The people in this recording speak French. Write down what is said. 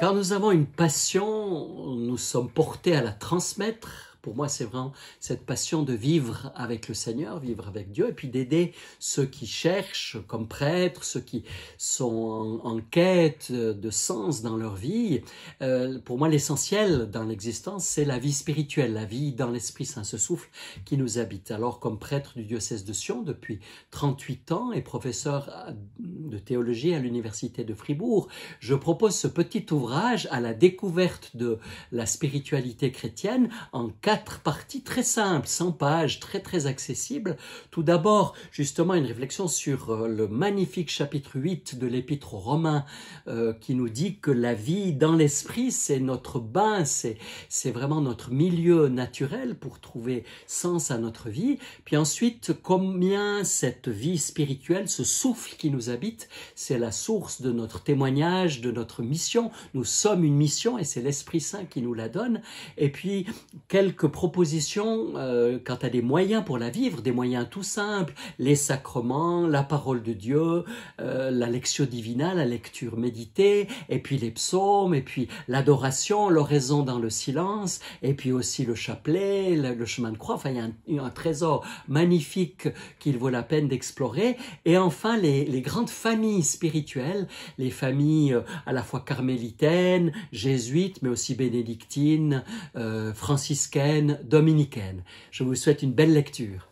Quand nous avons une passion, nous sommes portés à la transmettre. Pour moi, c'est vraiment cette passion de vivre avec le Seigneur, vivre avec Dieu, et puis d'aider ceux qui cherchent comme prêtres, ceux qui sont en quête de sens dans leur vie. Pour moi, l'essentiel dans l'existence, c'est la vie spirituelle, la vie dans l'Esprit Saint, ce souffle qui nous habite. Alors, comme prêtre du diocèse de Sion depuis 38 ans et professeur de théologie à l'université de Fribourg, je propose ce petit ouvrage à la découverte de la spiritualité chrétienne en 4 parties très simples, 100 pages, très accessibles. Tout d'abord, justement, une réflexion sur le magnifique chapitre 8 de l'Épître aux Romains qui nous dit que la vie dans l'esprit, c'est notre bain, c'est vraiment notre milieu naturel pour trouver sens à notre vie. Puis ensuite, combien cette vie spirituelle, ce souffle qui nous habite, c'est la source de notre témoignage, de notre mission. Nous sommes une mission et c'est l'Esprit Saint qui nous la donne. Et puis, quelques propositions quant à des moyens pour la vivre, des moyens tout simples, les sacrements, la parole de Dieu, la lectio divina, la lecture méditée, et puis les psaumes, et puis l'adoration, l'oraison dans le silence, et puis aussi le chapelet, le chemin de croix. Enfin, il y a un trésor magnifique qu'il vaut la peine d'explorer. Et enfin, les grandes familles spirituelles, les familles à la fois carmélitaines, jésuites, mais aussi bénédictines, franciscaines, dominicaine. Je vous souhaite une belle lecture.